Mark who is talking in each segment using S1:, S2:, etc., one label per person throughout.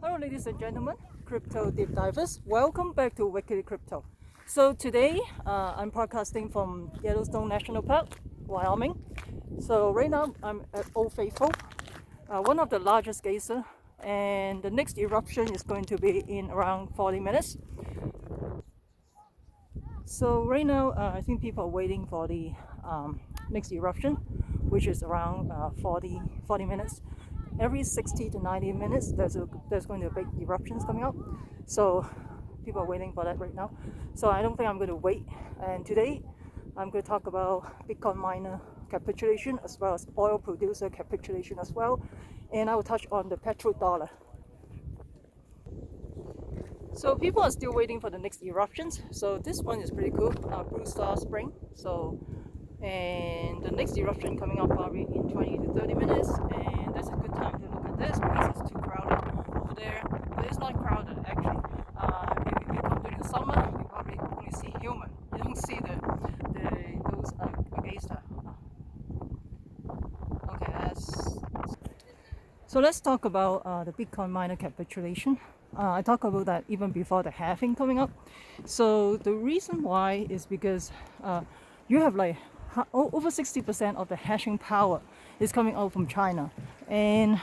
S1: Hello ladies and gentlemen, crypto deep divers, welcome back to Wicked Crypto. So today I'm broadcasting from Yellowstone National Park, Wyoming. So right now I'm at Old Faithful, one of the largest geysers, and the next eruption is going to be in around 40 minutes. So right now I think people are waiting for the next eruption, which is around 40 minutes. Every 60 to 90 minutes there's going to be big eruptions coming up, so people are waiting for that right now. So I don't think I'm going to wait, and today I'm going to talk about Bitcoin miner capitulation as well as oil producer capitulation as well, and I will touch on the Petro dollar. So people are still waiting for the next eruptions. So this one is pretty cool, Blue Star Spring. And the next eruption coming up probably in 20 to 30 minutes, and that's a good time to look at this because it's too crowded over there. But it's not crowded actually. If you come during the summer, you probably only see human. You don't see those geyser. Okay, so let's talk about the Bitcoin miner capitulation. I talked about that even before the halving coming up. So the reason why is because you have like over 60% of the hashing power is coming out from China, and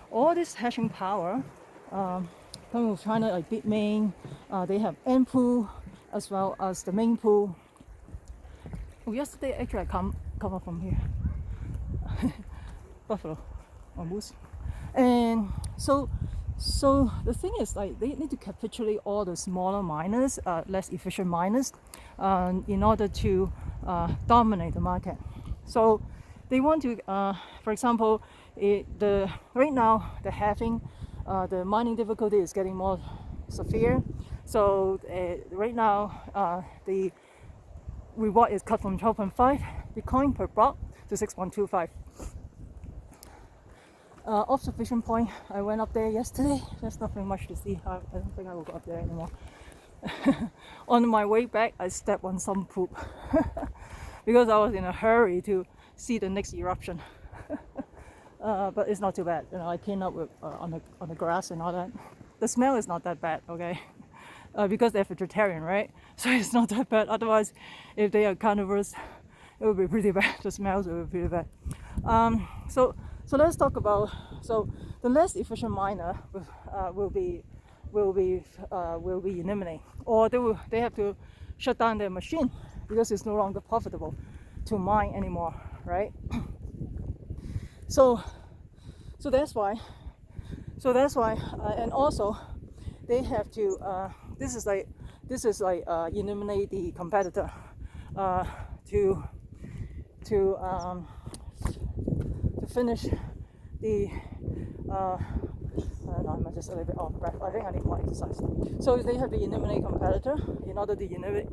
S1: all this hashing power coming from China, like Bitmain, they have N pool as well as the main pool. Yesterday actually I come up from here, buffalo or moose, and so the thing is, like, they need to capitulate all the smaller miners, less efficient miners, in order to dominate the market. So they want to, for example, right now the halving, the mining difficulty is getting more severe. So right now the reward is cut from 12.5 Bitcoin per block to 6.25. Observation point, I went up there yesterday. There's nothing much to see. I don't think I will go up there anymore. On my way back, I stepped on some poop because I was in a hurry to see the next eruption. But it's not too bad. You know, I cleaned up with, on the grass and all that. The smell is not that bad, okay? Because they're vegetarian, right? So it's not that bad. Otherwise, if they are carnivores, it would be pretty bad. The smells will be pretty bad. So let's talk about, so the less efficient miner will be eliminated, or they have to shut down their machine because it's no longer profitable to mine anymore, right? So that's why, and also they have to. This is like eliminate the competitor to finish the I'm just a little bit off breath. I think I need more exercise. So they have to eliminate competitor. In order to eliminate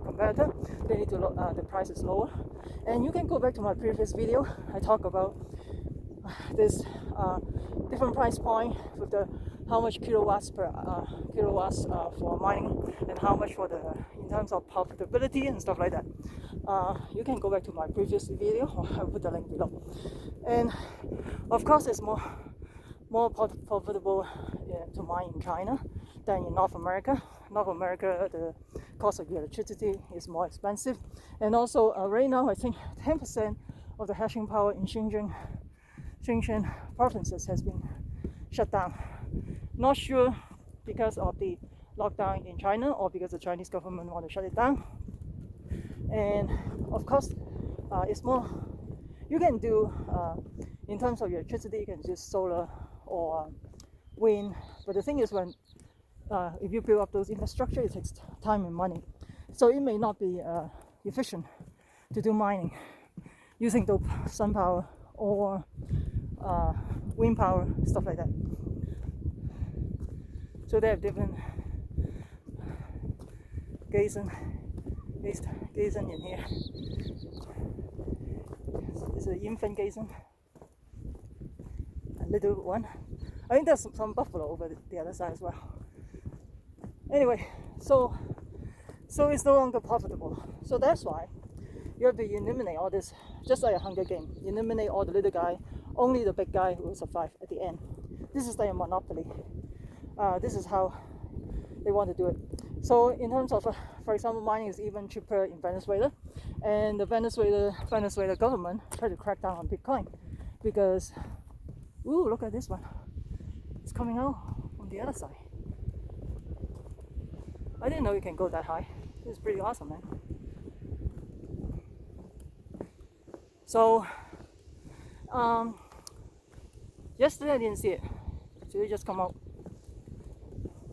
S1: competitor, they need to the price is lower. And you can go back to my previous video. I talk about this different price point with the how much kilowatts for mining and how much for the in terms of profitability and stuff like that. You can go back to my previous video, or I'll put the link below. And of course, it's more profitable to mine in China than in North America. North America, the cost of electricity is more expensive, and also right now I think 10% of the hashing power in Xinjiang provinces has been shut down. Not sure because of the lockdown in China or because the Chinese government want to shut it down. And of course, it's more you can do in terms of electricity. You can do solar or wind, but the thing is, when if you build up those infrastructure, it takes time and money, so it may not be efficient to do mining using the sun power or wind power, stuff like that. So they have different geyser in here. It's an infant geyser, a little one. I think there's some buffalo over the other side as well. Anyway, so it's no longer profitable. So that's why you have to eliminate all this, just like a Hunger Game. Eliminate all the little guy, only the big guy will survive at the end. This is like a monopoly. this is how they want to do it. So in terms of, for example, mining is even cheaper in Venezuela, and the Venezuela government tried to crack down on Bitcoin because, ooh, look at this one. It's coming out on the other side. I didn't know you can go that high. This is pretty awesome, man. So, yesterday I didn't see it. Today just come out.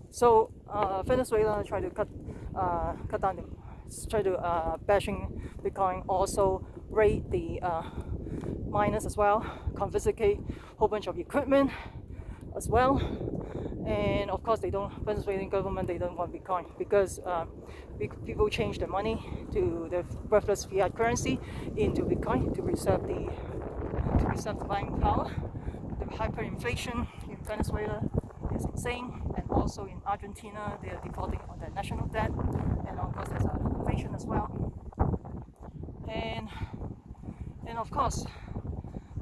S1: So Venezuela try to cut down try to bashing Bitcoin, also raid the miners as well, confiscate a whole bunch of equipment as well. And of course, Venezuelan government, they don't want Bitcoin because people change their money to the worthless fiat currency into Bitcoin to preserve the buying power. The hyperinflation in Venezuela is insane, and also in Argentina, they are defaulting on their national debt, and of course, there's inflation as well. And of course,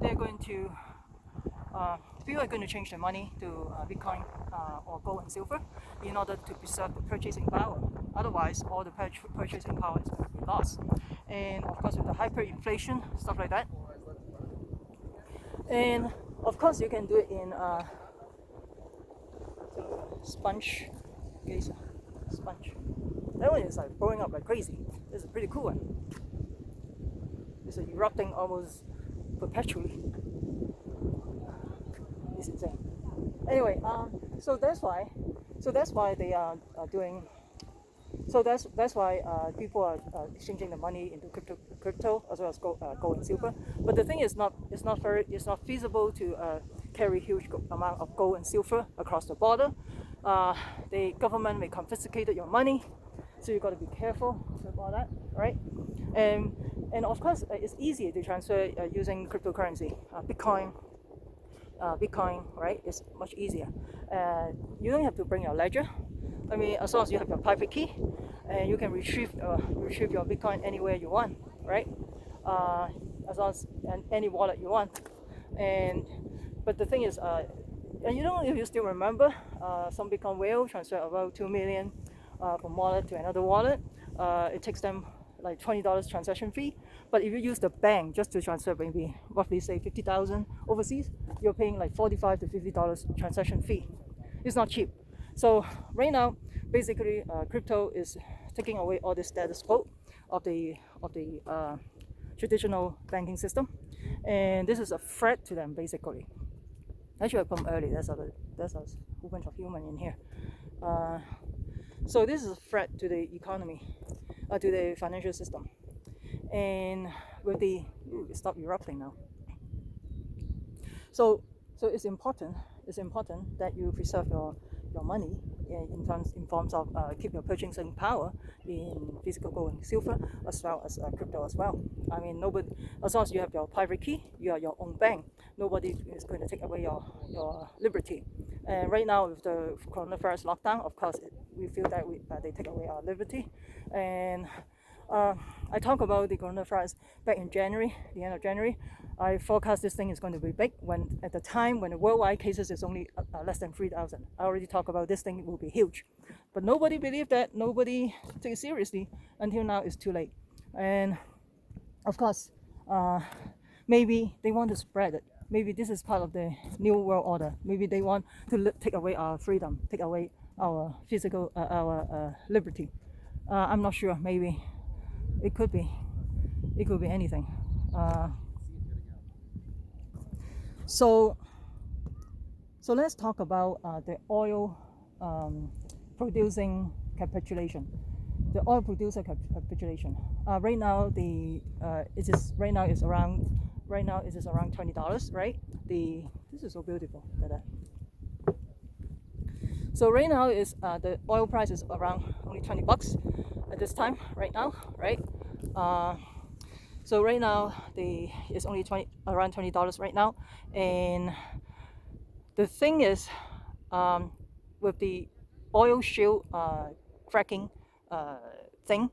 S1: they're going to people are going to change their money to Bitcoin or gold and silver in order to preserve the purchasing power. Otherwise, all the purchasing power is going to be lost. And of course, with the hyperinflation, stuff like that. And of course, you can do it in sponge. Sponge. That one is like blowing up like crazy. This is a pretty cool one. It's erupting almost perpetually. It's insane. Anyway, so that's why they are doing. So that's why people are exchanging the money into crypto as well as gold and silver. But the thing is it's not feasible to carry huge amount of gold and silver across the border. The government may confiscate your money, so you got to be careful about that, right? And of course, it's easier to transfer using cryptocurrency, Bitcoin, right? It's much easier. You don't have to bring your ledger. I mean, as long as you have your private key, and you can retrieve your Bitcoin anywhere you want, right? As long as any wallet you want. But the thing is, and you know, if you still remember, some Bitcoin will transfer about 2 million from wallet to another wallet. It takes them like $20 transaction fee. But if you use the bank just to transfer maybe roughly say 50,000 overseas, you're paying like $45 to $50 transaction fee. It's not cheap. So right now, basically, crypto is taking away all the status quo of the traditional banking system, and this is a threat to them basically. I should have come early. There's a whole bunch of human in here. So this is a threat to the economy, to the financial system, and with the stop erupting now. So it's important that you preserve your money in forms of keep your purchasing power in physical gold and silver as well as crypto as well. I mean, nobody, as long as you have your private key, you are your own bank. Nobody is going to take away your liberty. And right now with the coronavirus lockdown, of course, we feel that they take away our liberty. And I talked about the coronavirus back in January, the end of January. I forecast this thing is going to be big at the time when the worldwide cases is only less than 3,000. I already talked about this thing will be huge. But nobody believed that, nobody took it seriously until now it's too late. And of course, maybe they want to spread it. Maybe this is part of the new world order. Maybe they want to take away our freedom, take away our physical, our liberty. I'm not sure, maybe. It could be anything. So let's talk about the oil producing capitulation. The oil producer capitulation. Right now, it is around $20, right? This is so beautiful. So right now is the oil price is around only $20 at this time right now, right? So right now it's only around $20 right now, and the thing is, with the oil shale fracking thing,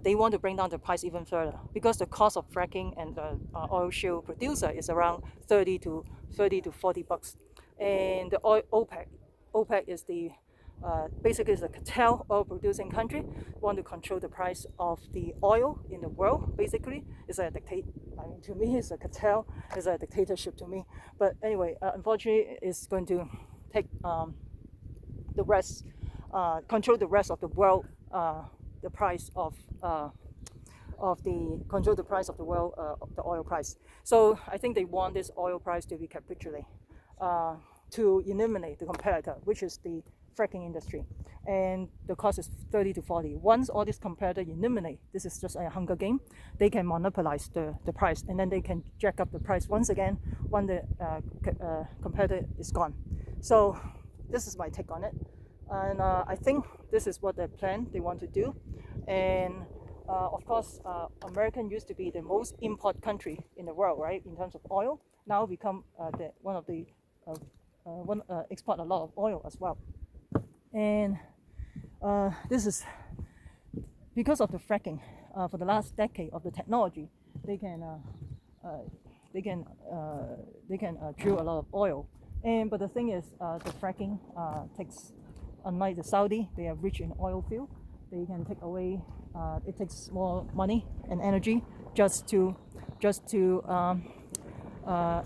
S1: they want to bring down the price even further because the cost of fracking and the oil shale producer is around $30 to $40, and the OPEC OPEC is the basically is a cartel oil producing country, want to control the price of the oil in the world. Basically, it's a dictate. I mean, to me, it's a cartel. It's a dictatorship to me. But anyway, unfortunately, it's going to take the rest, control the rest of the world, the price of the control the price of the world, the oil price. So I think they want this oil price to be capitulate, to eliminate the competitor, which is the fracking industry, and the cost is 30 to 40. Once all these competitors eliminate, this is just a hunger game, they can monopolize the price, and then they can jack up the price once again when the competitor is gone. So this is my take on it, and I think this is what they plan, they want to do. And of course, American used to be the most import country in the world, right, in terms of oil. Now become one of the export a lot of oil as well. And this is because of the fracking. For the last decade of the technology, they can drill a lot of oil. And but the thing is, the fracking takes, unlike the Saudi, they are rich in oil field. They can take away. It takes more money and energy just to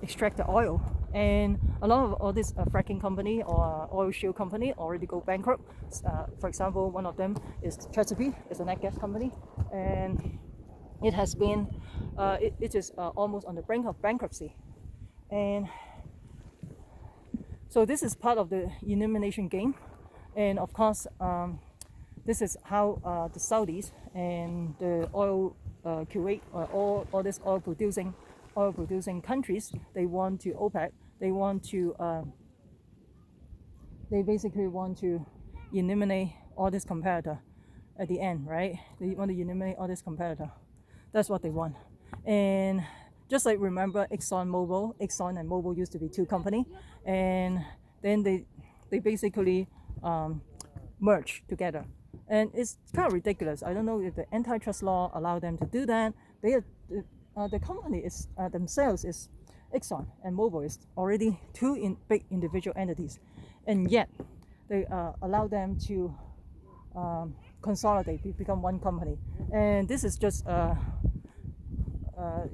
S1: extract the oil. And a lot of all this fracking company or oil shale company already go bankrupt. For example, one of them is Trybe, it's a nat gas company, and it has been, it is almost on the brink of bankruptcy. And so this is part of the elimination game. And of course, this is how the Saudis and the oil Kuwait, or all these oil producing countries, they want to OPEC. They want to they basically want to eliminate all this competitor at the end, right? They want to eliminate all this competitor. That's what they want. And just like, remember Exxon and Mobil used to be two companies, and then they basically merge together. And it's kind of ridiculous. I don't know if the antitrust law allow them to do that. The company is themselves is Exxon and Mobil is already two big individual entities, and yet they allow them to consolidate, become one company. And this is just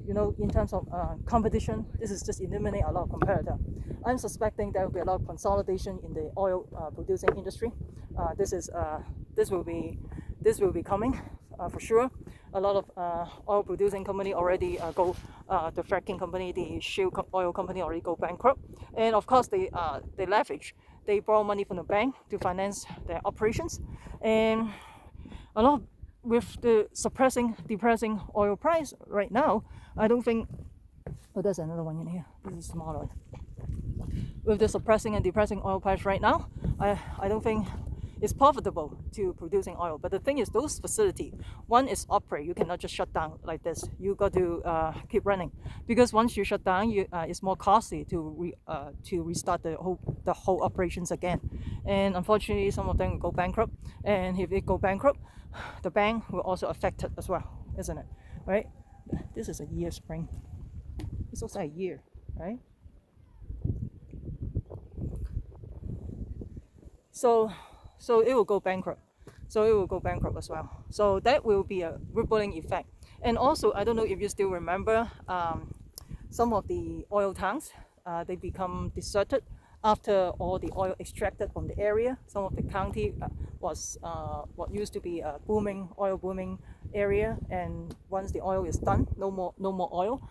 S1: in terms of competition, this is just eliminate a lot of competitor. I'm suspecting there will be a lot of consolidation in the oil producing industry. This will be coming for sure. A lot of oil producing company already go, the fracking company, the shale oil company already go bankrupt. And of course they leverage, they borrow money from the bank to finance their operations. And a lot with the depressing oil price right now, I don't think, oh, there's another one in here, this is a small one. With the suppressing and depressing oil price right now, I don't think it's profitable to producing oil. But the thing is, those facilities, one is operate, you cannot just shut down like this, you got to keep running, because once you shut down, it's more costly to restart the whole operations again. And unfortunately, some of them go bankrupt, and if it go bankrupt, the bank will also affect it as well, isn't it? Right? This is a year spring, it's also a year, right? So it will go bankrupt. So it will go bankrupt as well. So that will be a rippling effect. And also, I don't know if you still remember, some of the oil tanks, they become deserted after all the oil extracted from the area. Some of the county was what used to be a oil booming area, and once the oil is done, no more oil.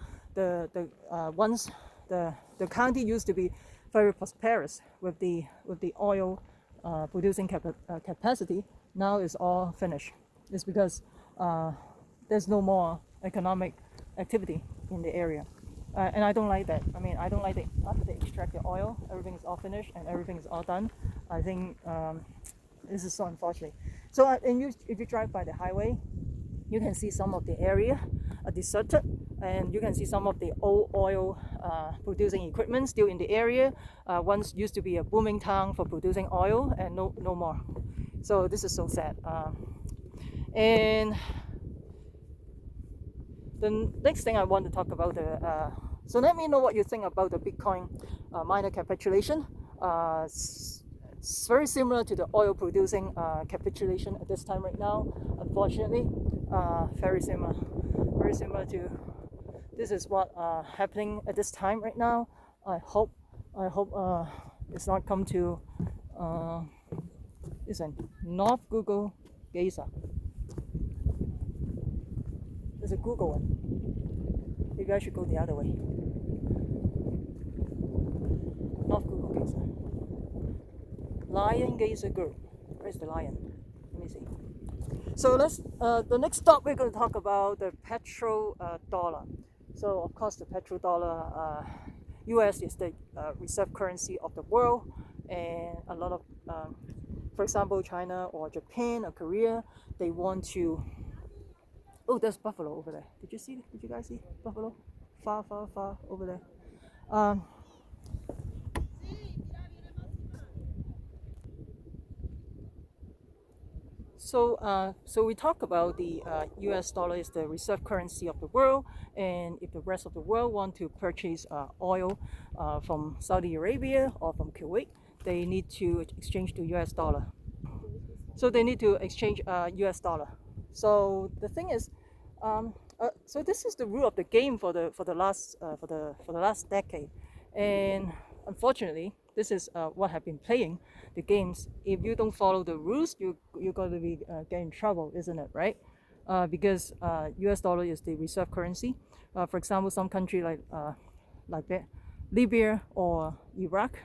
S1: Once the county used to be very prosperous with the oil producing capacity, now is all finished. It's because there's no more economic activity in the area. And I don't like that. I mean, I don't like that after they extract the oil, everything is all finished and everything is all done. I think this is so unfortunate. So if you drive by the highway, you can see some of the area are deserted, and you can see some of the old oil producing equipment still in the area. Once used to be a booming town for producing oil, and no more. So this is so sad. And the next thing I want to talk about so let me know what you think about the Bitcoin miner capitulation. very similar to the oil producing capitulation at this time right now, unfortunately. Very similar to this is what happening at this time right now. I hope it's not come to listen, North Google Geyser. There's a Google one. Maybe I should go the other way. North Google Geyser. Lion Geyser Group. Where's the lion? Let me see. So let's the next stop we're going to talk about the Petro dollar. So of course the Petro dollar, US is the reserve currency of the world, and a lot of for example China or Japan or Korea, they want to. Oh, there's buffalo over there. Did you guys see buffalo? Far over there. So we talk about the US dollar is the reserve currency of the world, and if the rest of the world want to purchase oil from Saudi Arabia or from Kuwait, they need to exchange to US dollar. So they need to exchange US dollar. So the thing is, so this is the rule of the game for the last decade, and unfortunately, this is what have been playing the games. If you don't follow the rules, you're going to be get in trouble, isn't it? Right? Because US dollar is the reserve currency. For example, some country like Libya or Iraq,